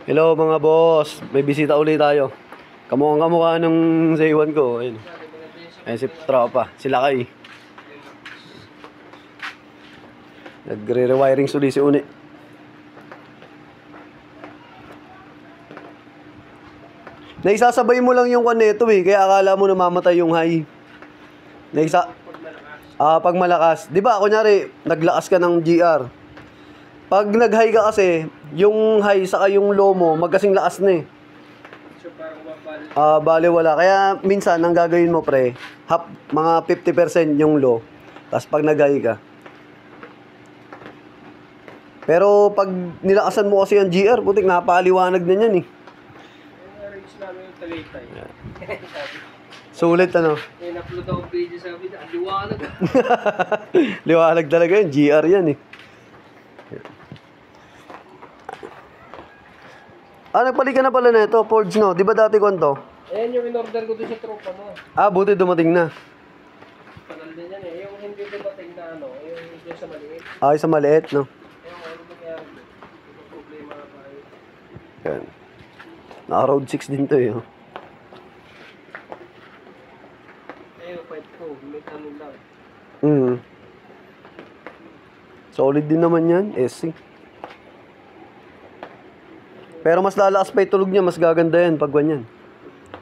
Hello mga boss, may bisita ulit tayo. Kamukhang kamukha ng Zaywan ko. Ayun. Ayun si tropa, sila kay. Nagre-rewiring suli si Uni. Naisasabay mo lang yung kaneto eh, kaya akala mo namamatay yung high. Pag malakas. Di ba, kunyari, naglakas ka ng GR. Pag nag-high ka kasi, yung high saka yung low mo, magkasing lakas na eh. Bale wala. Kaya minsan, ang gagawin mo pre, mga 50% yung low. Tapos pag nag-high ka. Pero pag nilakasan mo kasi yung GR, putik, napaliwanag na yan eh. Sulit ano? In-upload ako video sa video, liwanag. Liwanag talaga yun, GR yan eh. Nagpalit ka na pala na ito, Forge no? Di ba dati ko to? Ayan yung in-order ko doon sa tropa mo. Buti dumating na. Tagal din yan eh. Yung hindi dumating na ano, yung sa maliit. Sa maliit, no? Yung ano nangyari, yung problema na tayo. Yan. Naka-road 6 din to eh. Yung fight ko, may tanong lang. Solid din naman yan, SC. Pero mas lalakas pa itulog niya, mas gaganda yan pag ganyan.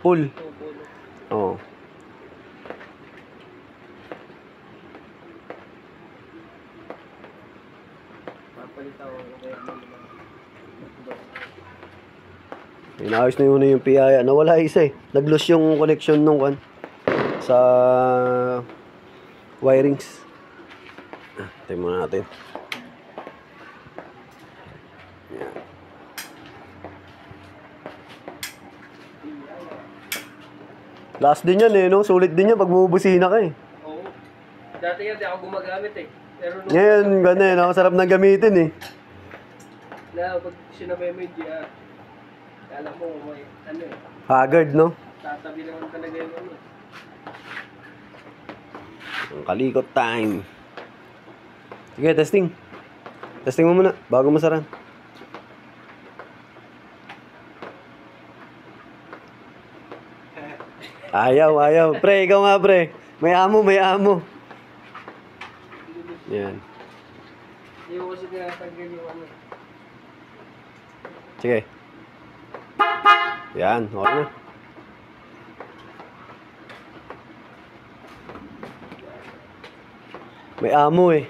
Full. Oo. Inaayos na yun yung PIA. Nawala isa eh. Nag-lose yung connection nung sa wirings. Tingnan muna natin. Yan. Last din yan eh, no? Sulit din yan pag bumubusina ka eh. Oo. Dati nga di ako gumagamit eh. Pero ngayon, gano'n eh, no? Sarap na gamitin eh. Pag sinabay mo yung GR, alam mo, may ano eh. Haggard, no? Tatabi naman talaga yung ano. Ang kalikot time. Sige, testing. Testing mo muna, bago masaran. Ayaw. Pre, ikaw nga pre. May amo. Yan. Hindi ko kasi tinatanggal yung ano. Sige. Yan, okay na. May amo eh.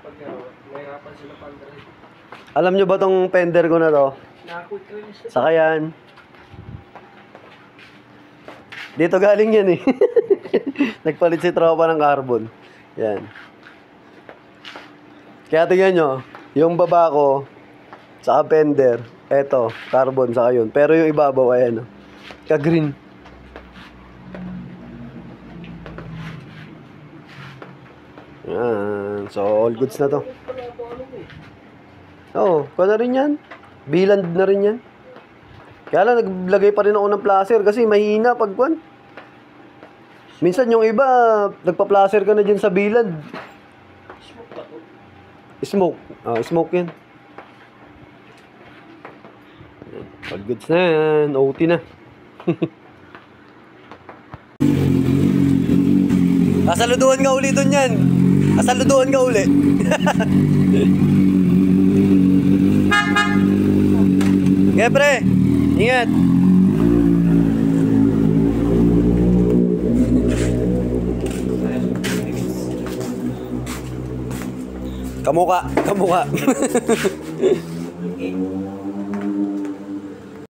Pag mahirapan sila pandari. Alam nyo ba tong fender ko na to? Nakakot ko yun siya. Saka yan. Dito galing yan eh. Nagpalit si tropa ng carbon. Yan. Kaya tingnan nyo, yung baba ko, saka fender, eto, carbon, saka yun. Pero yung ibabaw, ayan, ka-green. Yan. So, all goods na to. Oo, kung na rin yan. Biland na rin yan. Kaya lang, naglagay pa rin ako ng placer kasi mahina pag kwan. Minsan yung iba, nagpa-placer ka na dyan sa biland. Smoke. Smoke yan. All goods na yan. OT na. Saluduhan ka uli dun yan. Saluduhan ka uli. Okay, pre. Ingat. Kamuka.